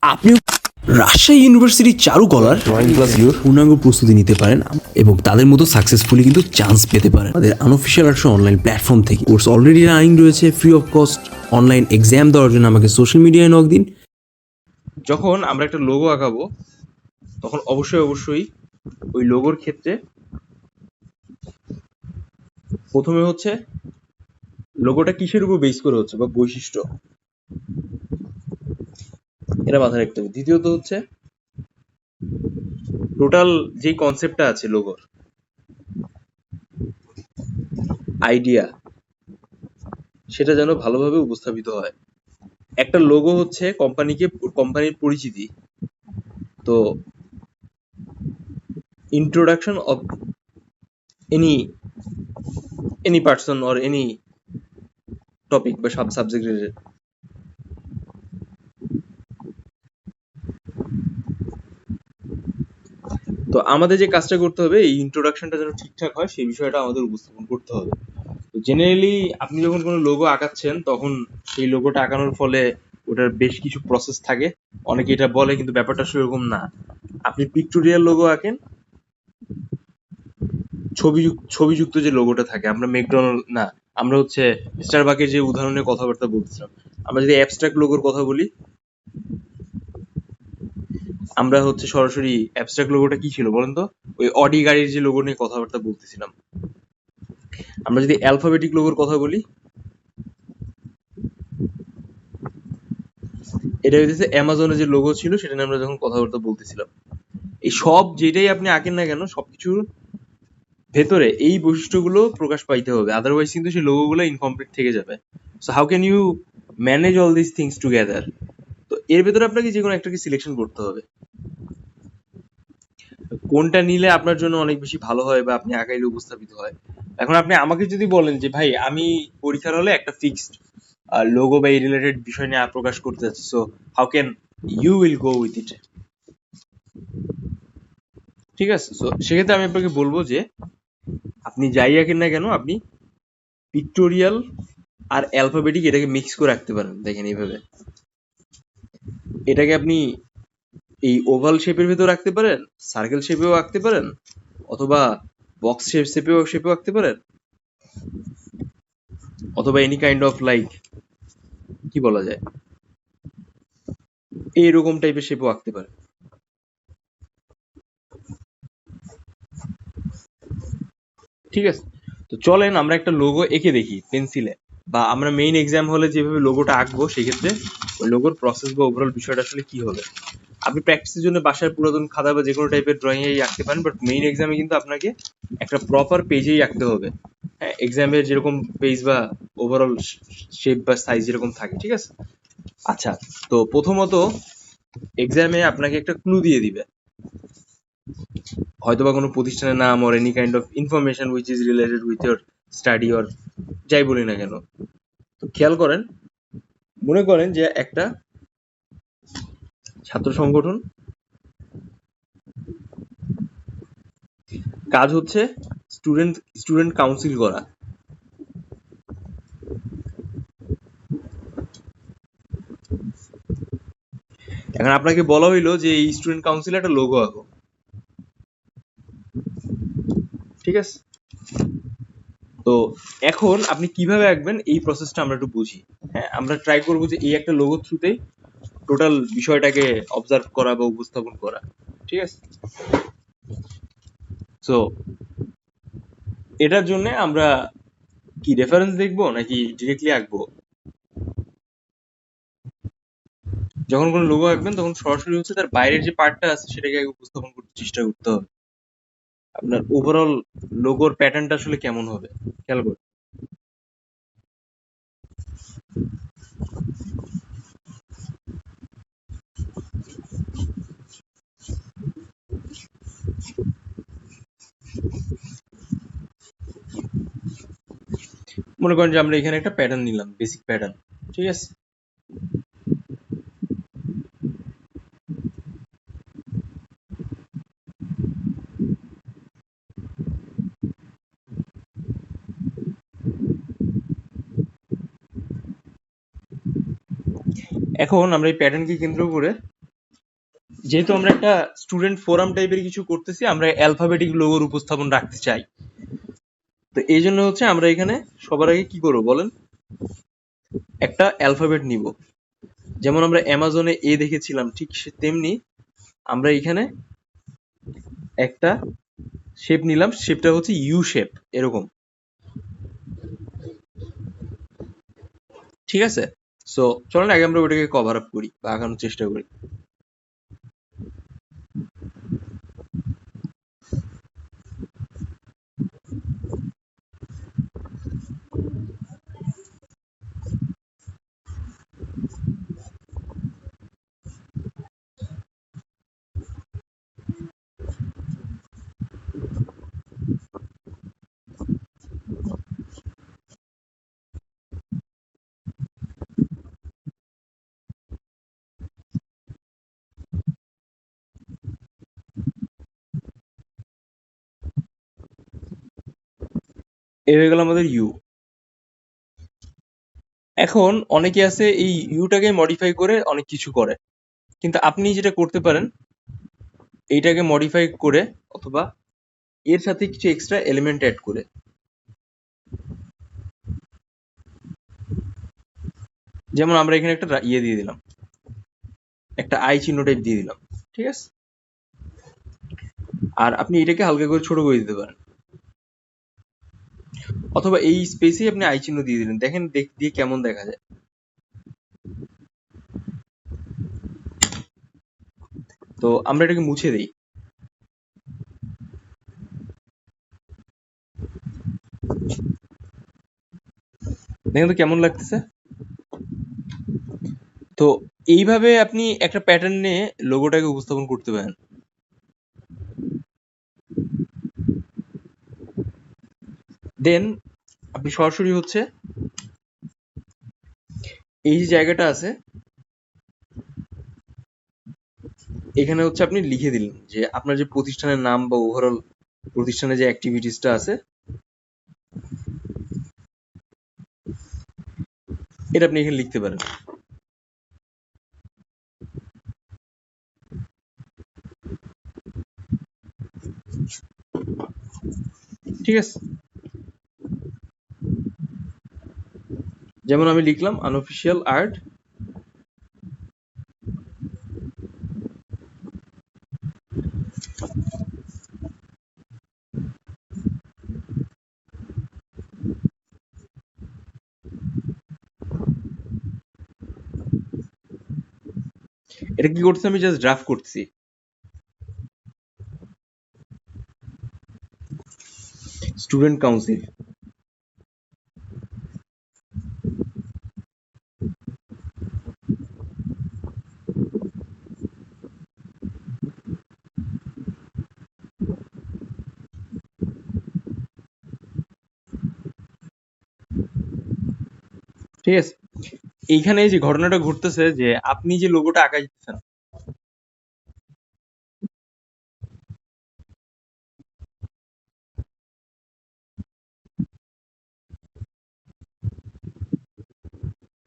আপনিও রাজশাহী ইউনিভার্সিটির চারুকলার drawing class your পূর্ণাঙ্গ প্রস্তুতি নিতে পারেন এবং তাদের মতো সাকসেসফুলি কিন্তু চান্স পেতে পারেন আমাদের আনঅফিসিয়াল আর্টস অনলাইন প্ল্যাটফর্ম থেকে। কোর্স অলরেডি রানিং রয়েছে, free of cost. Online exam দেওয়ার জন্য আমাকে সোশ্যাল মিডিয়ায় নক দিন। যখন আমরা একটা লোগো আঁকাবো তখন অবশ্যই ওই লোগোর ক্ষেত্রে প্রথমে হচ্ছে লোগোটা কিসের উপর বেস করে হচ্ছে বা বৈশিষ্ট্য, এটা মাথায় রাখতে হবে। দ্বিতীয়ত হচ্ছে টোটাল যে কনসেপ্টটা আছে লোগোর আইডিয়া, সেটা যেন ভালোভাবে উপস্থাপিত হয়। একটা লোগো হচ্ছে কোম্পানির পরিচিতি। তো introduction of any person or any topic বা সাবজেক্ট রিলেটেড। তো আমাদের যে কাজটা করতে হবে, এই ইন্ট্রোডাকশনটা যেন ঠিকঠাক হয় সেই বিষয়টা আমাদের উপস্থাপন করতে হবে। তো জেনারেলি আপনি যখন কোনো লোগো আঁকাচ্ছেন তখন সেই লোগোটা আঁকানোর ফলে ওটার বেশ কিছু প্রসেস থাকে। অনেকে এটা বলে, কিন্তু ব্যাপারটা সেরকম না। আপনি পিক্টোরিয়াল লোগো আঁকেন, ছবিযুক্ত যে লোগোটা থাকে, আমরা ম্যাকডোনাল্ড না, আমরা হচ্ছে স্টারবাকের যে উদাহরণের কথাবার্তা বলছিলাম, আমরা যদি অ্যাবস্ট্রাক্ট লোগোর কথা বলি, আমরা হচ্ছে সরাসরি অ্যাবস্ট্রাক্ট লোগোটা কি ছিল বলেন তো? ওই অডি গাড়ির যে লোগো নিয়ে কথাবার্তা বলতেছিলাম। আমরা যদি অ্যালফাবেটিক লোগোর কথা বলি, এটা হইতেছে অ্যামাজনের যে লোগো ছিল সেটা নিয়ে আমরা যখন কথাবার্তা বলতেছিলাম। এই সব যেটাই আপনি আঁকেন না কেন, সবকিছুর ভেতরে এই বৈশিষ্ট্যগুলো প্রকাশ পাইতে হবে, আদারওয়াইজ কিন্তু সেই লোগোগুলো ইনকমপ্লিট থেকে যাবে। So how can you manage all this things together? তো এর ভেতরে আপনাকে যে কোনো একটাকে সিলেকশন করতে হবে, কোনটা নিলে আপনার জন্য অনেক বেশি ভালো হয় বা আপনি আগাইলে উপস্থাপিত হয়। এখন আপনি আমাকে যদি বলেন যে ভাই আমি পরীক্ষার হলে একটা ফিক্সড লোগো বা এই রিলেটেড বিষয় নিয়ে প্রকাশ করতে যাচ্ছি, so how can you will go with it? ঠিক আছে, সো সেক্ষেত্রে আমি আপনাকে বলবো যে আপনি যাই আঁকেন না কেন, আপনি পিক্টোরিয়াল আর অ্যালফাবেটিক এটাকে মিক্স করে রাখতে পারেন। দেখেন এইভাবে এটাকে আপনি এই ওভাল শেপের ভিতর রাখতে পারেন, সার্কেল শেপেও আঁকতে পারেন, অথবা বক্স শেপেও আঁকতে পারেন, অথবা এনি কাইন্ড অফ লাইক কি বলা যায়, এইরকম টাইপের শেপও আঁকতে পারেন। ঠিক আছে, তো চলেন আমরা একটা লোগো এঁকে দেখি পেন্সিলে, বা আমরা মেইন এক্সাম হলে যেভাবে লোগোটা আঁকবো সেক্ষেত্রে ওই লোগোর প্রসেস বা ওভারঅল বিষয়টা আসলে কি হবে। আপনি প্র্যাকটিসের জন্য বাসায় পুরাতন খাতা বা যে কোনো টাইপের ড্রয়িং এই আঁকতে পারেন, বাট মেইন এক্সামে কিন্তু আপনাকে একটা প্রপার পেজেই আঁকতে হবে। হ্যাঁ, এক্সামের যেরকম পেজ বা ওভারঅল শেপ বা সাইজ যেরকম থাকে। ঠিক আছে, আচ্ছা, তো প্রথমত এক্সামে আপনাকে একটা ক্লু দিয়ে দিবে, হয়তোবা কোনো প্রতিষ্ঠানের নাম or any kind of information which is related with your study or যাই বলি না কেন। তো খেয়াল করেন, মনে করেন যে একটা ছাত্র সংগঠন, কাজ হচ্ছে স্টুডেন্ট কাউন্সিল করা। এখন আপনাকে বলা হইলো যে এই স্টুডেন্ট কাউন্সিলে একটা লোগো আঁকো। ঠিক আছে, তো এখন আপনি কিভাবে আঁকবেন এই প্রসেসটা আমরা একটু বুঝি। হ্যাঁ, আমরা ট্রাই করবো যে এই একটা লোগো থ্রুতেই টোটাল বিষয়টাকে অবজার্ভ করা বা উপস্থাপন করা। ঠিক আছে, সো এটার জন্য আমরা কি রেফারেন্স দেখবো নাকি ডিরেক্টলি আঁকবো? যখন কোনো লোগো আঁকবেন তখন সরাসরি হচ্ছে তার বাইরের যে পার্টটা আছে সেটাকে আগে উপস্থাপন করতে চেষ্টা করতে হবে। আপনার ওভারঅল লোগোর প্যাটার্নটা আসলে কেমন হবে খেয়াল করুন। মনে করেন যে আমরা এখানে একটা প্যাটার্ন নিলাম, বেসিক প্যাটার্ন। ঠিক আছে, এখন আমরা এই প্যাটার্নকে কেন্দ্র করে যেহেতু আমরা একটা স্টুডেন্ট ফোরাম টাইপের কিছু করতেছি, আমরা অ্যালফাবেটিক লোগোর উপস্থাপন রাখতে চাই। তো এই জন্য হচ্ছে আমরা এখানে সবার আগে কি করবো বলেন, একটা অ্যালফাবেট নিব। যেমন আমরা অ্যামাজনে এ দেখেছিলাম, ঠিক তেমনি আমরা এখানে একটা শেপ নিলাম, শেপটা হচ্ছে ইউ শেপ, এরকম। ঠিক আছে, সো চলেন আগে আমরা ওটাকে কভার আপ করি বা আঁকানোর চেষ্টা করি। এ হয়ে গেল আমাদের ইউ। এখন অনেকে আছে এই ইউটাকে মডিফাই করে অনেক কিছু করে, কিন্তু আপনি যেটা করতে পারেন, এইটাকে মডিফাই করে অথবা এর সাথে কিছু এক্সট্রা এলিমেন্ট অ্যাড করে, যেমন আমরা এখানে একটা ইয়ে দিয়ে দিলাম, একটা আই চিহ্ন টাইপ দিয়ে দিলাম। ঠিক আছে, আর আপনি এটাকে হালকা করে ছোট করে দিতে পারেন, অথবা এই স্পেসে আপনি আই চিহ্ন দিয়ে দিলেন, দেখেন দিয়ে কেমন দেখা যায়। তো আমরা এটাকে মুছে দিই, দেখেন তো কেমন লাগতেছে। তো এইভাবে আপনি একটা প্যাটার্নে লোগোটাকে উপস্থাপন করতে পারেন। দেন আপনি সরাসরি হচ্ছে এই যে জায়গাটা আছে, এখানে হচ্ছে আপনি লিখে দিলেন যে আপনার যে প্রতিষ্ঠানের নাম বা ওভারঅল প্রতিষ্ঠানের যে অ্যাক্টিভিটিসটা আছে, এটা আপনি এখানে লিখতে পারেন। ঠিক আছে, যেমন আমি লিখলাম আনঅফিসিয়াল আর্ট। এটা কি করতেছি, আমি জাস্ট ড্রাফট করতেছি। স্টুডেন্ট কাউন্সিল, ঠিক আছে। এইখানে যে ঘটনাটা ঘটতেছে যে আপনি যে লোগোটা আঁকাইতেছেন,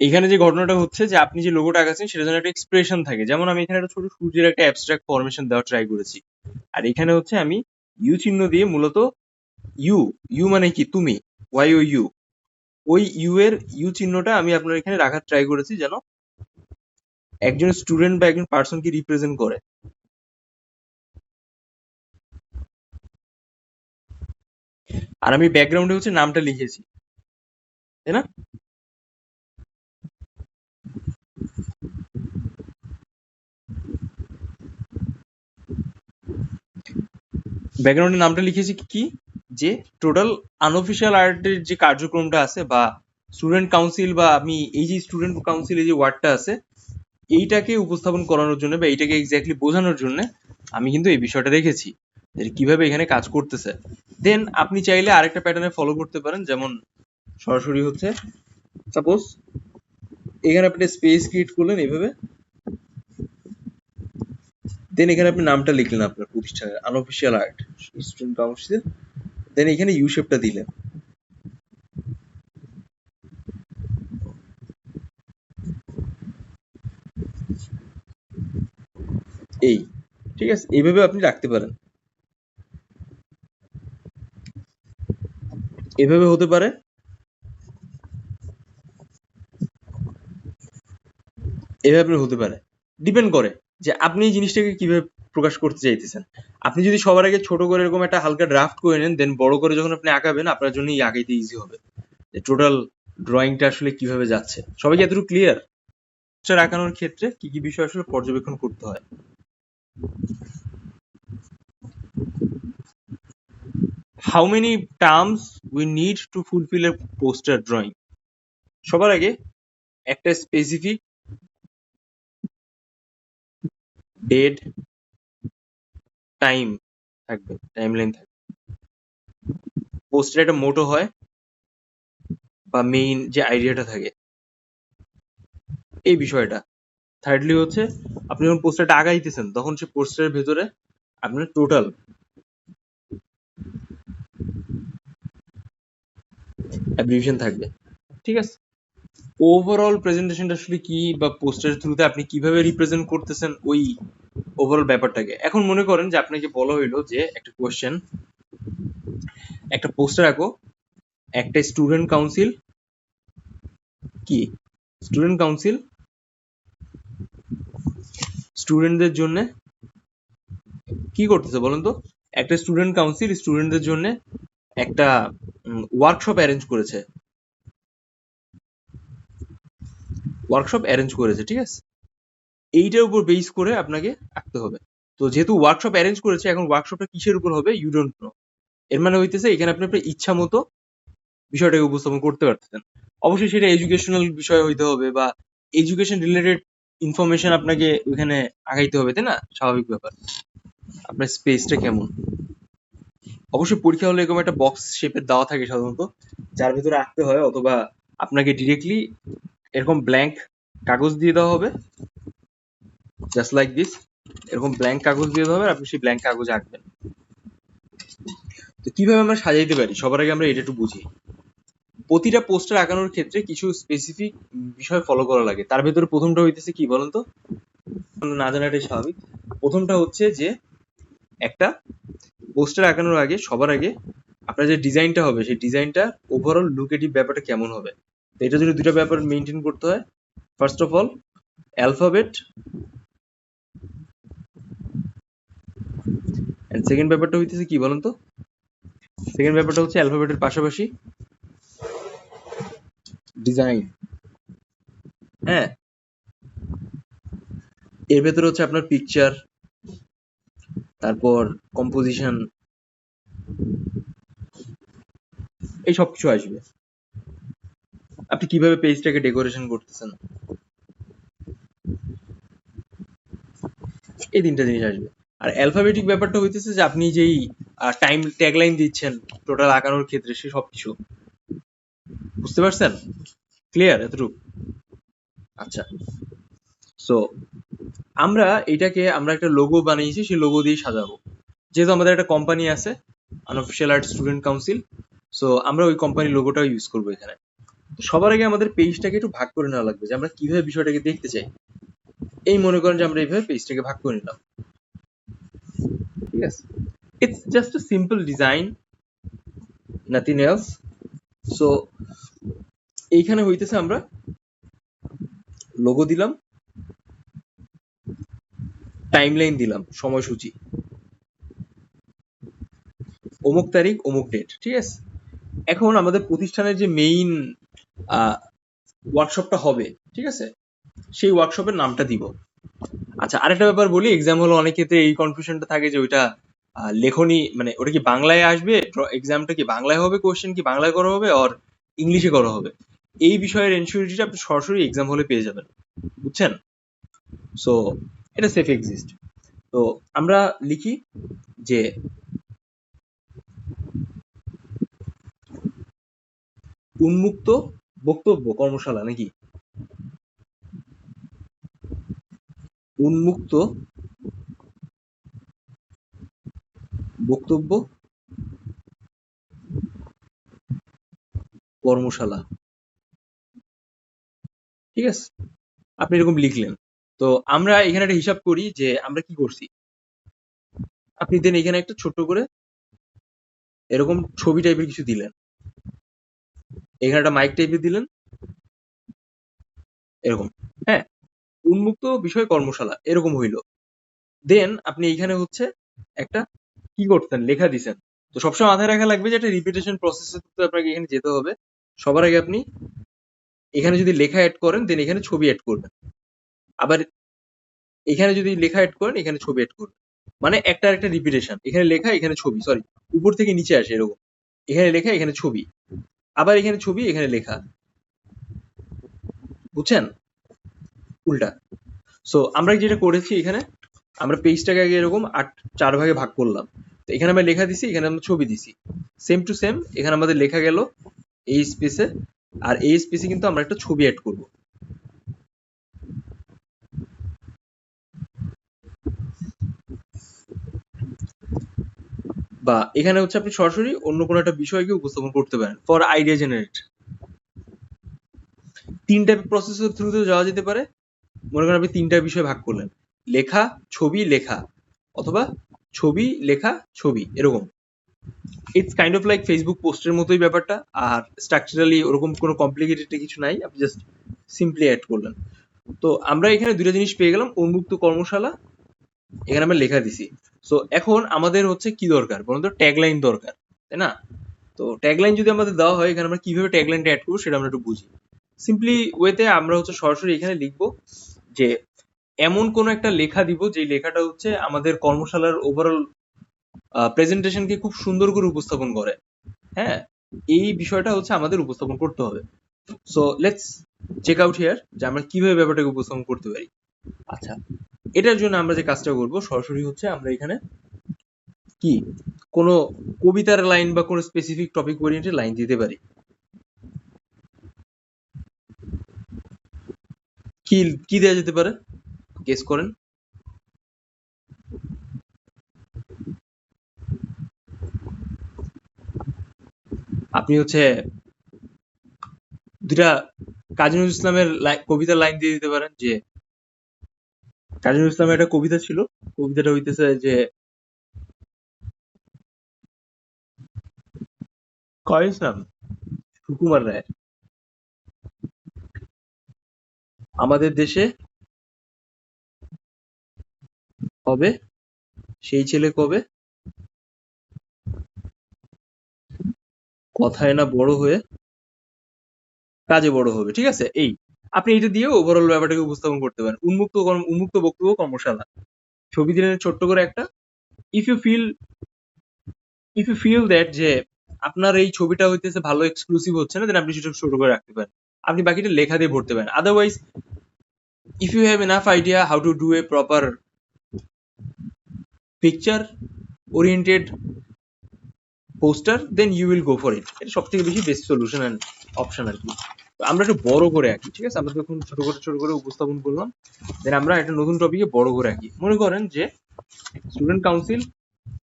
এখানে যে ঘটনাটা হচ্ছে যে আপনি যে লোগোটা আঁকাচ্ছেন সেটা যেন একটা এক্সপ্রেশন থাকে। যেমন আমি এখানে একটা ছোট সূর্যের একটা অ্যাবস্ট্রাক্ট ফরমেশন দেওয়ার ট্রাই করেছি, আর এখানে হচ্ছে আমি ইউ চিহ্ন দিয়ে মূলত ইউ, ইউ মানে কি তুমি, ওয়াই ও ইউ, ওই ইউ এর ইউ চিহ্নটা আমি আপনার এখানে রাখার ট্রাই করেছি যেন একজন স্টুডেন্ট বা একজন পার্সনকে রিপ্রেজেন্ট করে। আর আমি ব্যাকগ্রাউন্ডে হচ্ছে নামটা লিখেছি, তাই না? ব্যাকগ্রাউন্ডে নামটা লিখেছি কি, যে টোটাল আনঅফিসিয়াল আর্টের যে কার্যক্রমটা আছে বা স্টুডেন্ট কাউন্সিল, বা আমি এই যে স্টুডেন্ট কাউন্সিল এই যে ওয়ার্ডটা আছে, এইটাকে উপস্থাপন করানোর জন্য বা এইটাকে এক্স্যাক্টলি বোঝানোর জন্য আমি কিন্তু এই বিষয়টা রেখেছি যে কিভাবে এখানে কাজ করতেছে। দেন আপনি চাইলে আরেকটা প্যাটার্নে ফলো করতে পারেন, যেমন সরাসরি হচ্ছে সাপোজ এখানে আপনি স্পেস ক্রিয়েট করলেন এইভাবে, দেন এখানে আপনি নামটা লিখলেন আপনার প্রতিষ্ঠানের আনঅফিসিয়াল আর্ট স্টুডেন্ট কাউন্সিল, দেন এখানে ইউ শেপটা দিলেন। এই, ঠিক আছে, এইভাবে আপনি রাখতে পারেন, এভাবে হতে পারে, এভাবে হতে পারে, ডিপেন্ড করে যে আপনি এই জিনিসটাকে কিভাবে প্রকাশ করতে চাইতেছেন। আপনি যদি সবার আগে ছোট করে এরকম একটা হালকা ড্রাফট করে নেন, দেন বড় করে যখন আপনি আঁকাবেন আপনার জন্য আঁকাইতে ইজি হবে, যে টোটাল ড্রয়িংটা আসলে কিভাবে যাচ্ছে। সবাই কি এতটুকু ক্লিয়ার? আঁকানোর ক্ষেত্রে কি কি বিষয় আসলে পর্যবেক্ষণ করতে হয়? How many terms we need to fulfil A poster drawing? সবার আগে একটা স্পেসিফিক ডেট, টাইম থাকবে, টাইমলাইন থাকবে। পোস্টার একটা মোটো হয় বা মেইন যে আইডিয়াটা থাকে, এই বিষয়টা। থার্ডলি হচ্ছে আপনি যখন পোস্টারটা আগাইতেছেন তখন সে পোস্টারের ভেতরে আপনার টোটাল অ্যাব্রিভিয়েশন থাকবে, ঠিক আছে। ওভারঅল প্রেজেন্টেশনটা আসলে কি, বা পোস্টারের থ্রুতে আপনি কিভাবে রিপ্রেজেন্ট করতেছেন ওই ওভারঅল ব্যাপারটাকে। এখন মনে করেন যে আপনাকে বলা হইলো যে একটা কোয়েশ্চেন, একটা পোস্টার আঁকো, একটা স্টুডেন্ট কাউন্সিল, কি স্টুডেন্ট কাউন্সিল স্টুডেন্টদের জন্য কি করতেছে বলেন তো? একটা স্টুডেন্ট কাউন্সিল স্টুডেন্টদের জন্য একটা ওয়ার্কশপ অ্যারেঞ্জ করেছে, ঠিক আছে। এইটার উপর বেস করে আপনাকে আঁকতে হবে। তো যেহেতু ওয়ার্কশপ অ্যারেঞ্জ করেছে, এখন ওয়ার্কশপটা কিসের উপর হবে ইউ ডোন্ট নো। এর মানে হইতেছে এখানে আপনি আপনার ইচ্ছা মতো বিষয়টাকে উপস্থাপন করতে পারতেছেন। অবশ্যই সেটা এডুকেশনাল বিষয় হইতে হবে বা এডুকেশন রিলেটেড ইনফরমেশন আপনাকে ওইখানে আগাইতে হবে, তাই না? স্বাভাবিক ব্যাপার। আপনার স্পেসটা কেমন? অবশ্যই পরীক্ষা হলে এরকম একটা বক্স শেপের দেওয়া থাকে সাধারণত, যার ভিতরে আঁকতে হয়, অথবা আপনাকে ডিরেক্টলি এরকম ব্ল্যাঙ্ক কাগজ দিয়ে দেওয়া হবে, জাস্ট লাইক দিস। এরকম ব্ল্যাঙ্ক কাগজ দিয়ে দেওয়া হবে, আপনি সেই ব্ল্যাঙ্ক কাগজে আঁকবেন। তো কিভাবে আমরা সাজাইতে পারি, সবার আগে আমরা এটা একটু বুঝি। প্রতিটা পোস্টার আঁকানোর ক্ষেত্রে কিছু স্পেসিফিক বিষয় ফলো করা লাগে। তার ভেতরে প্রথমটা হইতেছে কি বলেন তো? না জানাটাই স্বাভাবিক। প্রথমটা হচ্ছে যে একটা পোস্টার আঁকানোর আগে সবার আগে আপনার যে ডিজাইনটা হবে সেই ডিজাইনটা ওভারঅল লুকেটিভ ব্যাপারটা কেমন হবে। তো এটা যদি দুটো ব্যাপার মেনটেন করতে হয়, first of all alphabet, and second ব্যাপারটা হইতেছে কি বলেন তো? সেকেন্ড ব্যাপারটা হচ্ছে অ্যালফাবেটের পাশাপাশি ডিজাইন। হ্যাঁ, এর ভেতরে হচ্ছে আপনার পিকচার, তারপর কম্পোজিশন, এই সব কিছু আসবে। আপনি কিভাবে পেজটাকে ডেকোরেশন করতেছেন, এই তিনটা জিনিস আসবে। আর অ্যালফাবেটিক ব্যাপারটা হইতেছে যে আপনি যেই টাইম ট্যাগলাইন দিচ্ছেন টোটাল আঁকানোর ক্ষেত্রে, সে সবকিছু। বুঝতে পারছেন? ক্লিয়ার এতটুকু? আচ্ছা, সো আমরা একটা লোগো বানিয়েছি, সেই লোগো দিয়ে সাজাবো। যেহেতু আমাদের একটা কোম্পানি আছে, unofficial art student council, so আমরা ওই কোম্পানির লোগোটা ইউজ করবো এখানে। তো সবার আগে আমাদের পেজটাকে একটু ভাগ করে নেওয়া লাগবে যে আমরা কিভাবে বিষয়টাকে দেখতে চাই। এই মনে করেন যে আমরা এইভাবে পেজটাকে ভাগ করে নিলাম, ঠিক আছে। It's just a simple design, nothing else. So এইখানে হইতেছে আমরা লোগো দিলাম, টাইমলাইন দিলাম, সময়সূচি, অমুক তারিখ অমুক ডেট, ঠিক আছে। এখন আমাদের প্রতিষ্ঠানের যে মেইন ওয়ার্কশপটা হবে, ঠিক আছে, সেই ওয়ার্কশপের নামটা দিব। আচ্ছা, আরেকটা ব্যাপার বলি, এক্সাম হলো অনেক ক্ষেত্রে এই কনফিউশনটা থাকে যে ওইটা লেখনি, মানে ওটা কি বাংলায় আসবে, এক্সামটা কি বাংলায় হবে, কোশ্চেন কি বাংলায় করা হবে আর ইংলিশে করা হবে, এই বিষয়ের এনশিওরিটিটা আপনি সরাসরি এক্সাম হলে পেয়ে যাবেন, বুঝছেন? সো এটা সেফ এক্সিস্ট। তো আমরা লিখি যে উন্মুক্ত বক্তব্য কর্মশালা, নাকি উন্মুক্ত বক্তব্য কর্মশালা, ঠিক আছে। আপনি এরকম লিখলেন, তো আমরা এখানে একটা হিসাব করি যে আমরা কি করছি। আপনি দেন এখানে একটা ছোট্ট করে এরকম ছবি টাইপের কিছু দিলেন, এখানে একটা মাইক টাইপের দিলেন, এরকম। হ্যাঁ, উন্মুক্ত বিষয় কর্মশালা এরকম হইলো। দেন আপনি এইখানে হচ্ছে একটা কি করতেন, লেখা দিছেন। তো সবসময় মাথায় রাখা লাগবে যে একটা রিপিটেশন প্রসেসে আপনাকে এখানে যেতে হবে। সবার আগে আপনি এখানে যদি লেখা অ্যাড করেন দেন এখানে ছবি অ্যাড করবেন, আবার এখানে যদি লেখা অ্যাড করেন এখানে ছবি অ্যাড করবেন। মানে একটা একটা রিপিটেশন, এখানে লেখা এখানে ছবি, সরি উপর থেকে নিচে আসে এরকম, এখানে লেখা এখানে ছবি, আবার এখানে ছবি এখানে লেখা, বুঝছেন? উল্টা। সো আমরা যেটা করেছি এখানে, আমরা পেজটাকে আগে এরকম 4 ভাগে ভাগ করলাম। তো এখানে আমরা লেখা দিছি, এখানে আমরা ছবি দিছি, সেম টু সেম এখানে আমাদের লেখা গেল এই স্পেসে, আর এই স্পেসে কিন্তু আমরা একটা ছবি অ্যাড করব। বা এখানে হচ্ছে আপনি সরাসরি অন্য কোনো একটা বিষয়কে উপস্থাপন করতে পারেন ফর আইডিয়া জেনারেট। 3 টাইপের প্রসেসের থ্রুতে যাওয়া যেতে পারে। মনে করেন আপনি 3টা বিষয় ভাগ করলেন, লেখা, ছবি, লেখা, অথবা ছবি, লেখা, ছবি, এরকম। It's kind of like Facebook পোস্টের মতোই ব্যাপারটা। আর স্ট্রাকচারালি ওরকম কোনো কমপ্লিকেটেড কিছু নাই, আপনি জাস্ট সিম্পলি অ্যাড করলেন। তো আমরা এখানে দুইটা জিনিস পেয়ে গেলাম, উন্মুক্ত কর্মশালা, এখানে আমরা লেখা দিছি। সো এখন আমাদের হচ্ছে কি দরকার বলুন তো, ট্যাগলাইন দরকার, তাই না? তো ট্যাগলাইন যদি আমাদের দেওয়া হয়, এখানে আমরা কিভাবে ট্যাগলাইনটা অ্যাড করবো সেটা আমরা একটু বুঝি। সিম্পলি ওয়েতে আমরা হচ্ছে সরাসরি এখানে লিখবো যে এমন কোন একটা লেখা দিব যে লেখাটা হচ্ছে আমাদের কর্মশালার ওভারঅল প্রেজেন্টেশনকে খুব সুন্দর করে উপস্থাপন করে। হ্যাঁ, এই বিষয়টা হচ্ছে আমাদের উপস্থাপন করতে হবে। So let's check out here যে আমরা কিভাবে ব্যাপারটাকে উপস্থাপন করতে পারি। আচ্ছা, এটার জন্য আমরা যে কাজটা করব সরাসরি হচ্ছে আমরা এখানে কি কোনো কবিতার লাইন বা কোনো স্পেসিফিক টপিক ওরিয়েন্টেড লাইন দিতে পারি। কি কি দেওয়া যেতে পারে গেস করেন? আপনি হচ্ছে দুটা কাজী নজরুল ইসলামের কবিতার লাইন দিয়ে দিতে পারেন যে কাজী নজরুল ইসলামের একটা কবিতা ছিল, কবিতাটা হইতেছে যে কয়েস নাম সুকুমার রায়ের, আমাদের দেশে হবে সেই ছেলে কবে, কথায় না বড় হয়ে কাজে বড় হবে। ঠিক আছে, এই আপনি এটা দিয়ে ওভারঅল ব্যাপারটাকে উপস্থাপন করতে পারেন। উন্মুক্ত বক্তব্য কর্মশালা, ছবি দিলেন ছোট্ট করে একটা। If you feel if you feel that যে আপনার এই ছবিটা হইতেছে ভালো এক্সক্লুসিভ হচ্ছে না, দেন আপনি সেটা ছোট করে রাখতে পারেন, আপনি বাকিটা লেখা দিয়ে ভরতে পারেন। Otherwise if you have enough idea how to do a proper picture oriented poster, then you will go for it. এটা সব থেকে বেশি বেস্ট সলিউশন অ্যান্ড অপশন আর কি। তো আমরা একটু বড় করে আঁকি, ঠিক আছে? আমরা যখন ছোট করে উপস্থাপন করলাম, দেন আমরা একটা নতুন টপিকে বড় করে আঁকি। মনে করেন যে স্টুডেন্ট কাউন্সিল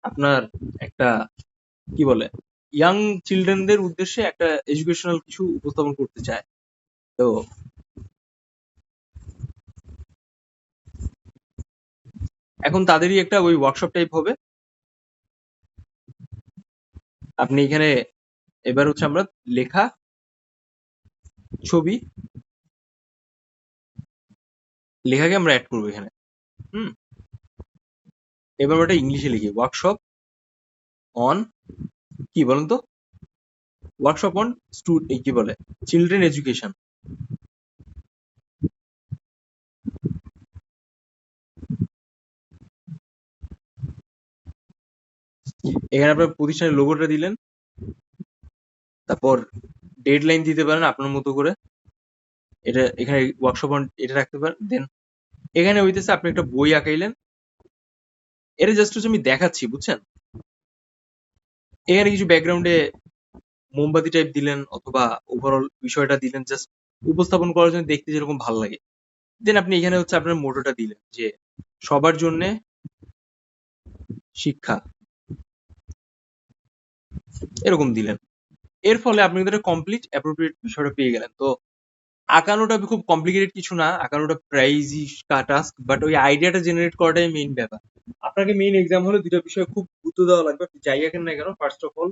আপনার একটা কি বলে ইয়াং চিলড্রেনদের উদ্দেশ্যে একটা এডুকেশনাল কিছু উপস্থাপন করতে চায়। তো এখন তাদেরই একটা ওই ওয়ার্কশপ টাইপ হবে। আপনি এখানে এবার হচ্ছে আমরা লেখা, ছবি, লেখাকে আমরা অ্যাড করবো এখানে। হুম, এবার আমরা এটা ইংলিশে লিখি, ওয়ার্কশপ অন কি বলেন তো, ওয়ার্কশপ অন কি বলে চিলড্রেন এডুকেশন। এখানে আপনার প্রতিষ্ঠানের লোগোটা দিলেন, তারপর ডেডলাইন দিতে পারেন আপনার মতো করে, এটা এখানে ওয়ার্কশপ অন এটা রাখতে পারেন। দেন এখানে হইতেছে আপনি একটা বই আঁকাইলেন, এটা জাস্ট হচ্ছে আমি দেখাচ্ছি, বুঝছেন? এখানে কিছু ব্যাকগ্রাউন্ডে মোমবাতি টাইপ দিলেন অথবা ওভারঅল বিষয়টা দিলেন জাস্ট উপস্থাপন করার জন্য, দেখতে যেরকম ভালো লাগে। দেন আপনি এখানে হচ্ছে আপনার মোটোটা দিলেন যে সবার জন্য শিক্ষা, এরকম দিলেন। এর ফলে আপনি কিন্তু একটা কমপ্লিট অ্যাপ্রোপ্রিয়েট বিষয়টা পেয়ে গেলেন। তো আঁকানোটা খুব কমপ্লিকেটেড কিছু না, আঁকানোটা প্রায় ইজি টাস্ক, বাট ওই আইডিয়াটা জেনারেট করাটাই মেইন ব্যাপার। আপনাকে মেইন এক্সাম হলে দুটো বিষয় খুব গুরুত্ব দেওয়া লাগবে, আপনি যাই আঁকেন না কেন। ফার্স্ট অফ অল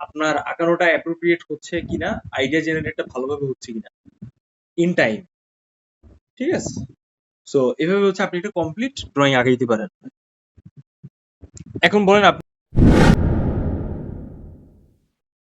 আপনার আঁকানোটা অ্যাপ্রোপ্রিয়েট হচ্ছে কিনা, আইডিয়া জেনারেটটা ভালোভাবে হচ্ছে কিনা ইন টাইম, ঠিক আছে? সো এভাবে হচ্ছে আপনি একটা কমপ্লিট ড্রয়িং আঁকাইতে পারেন। এখন বলেন আপনি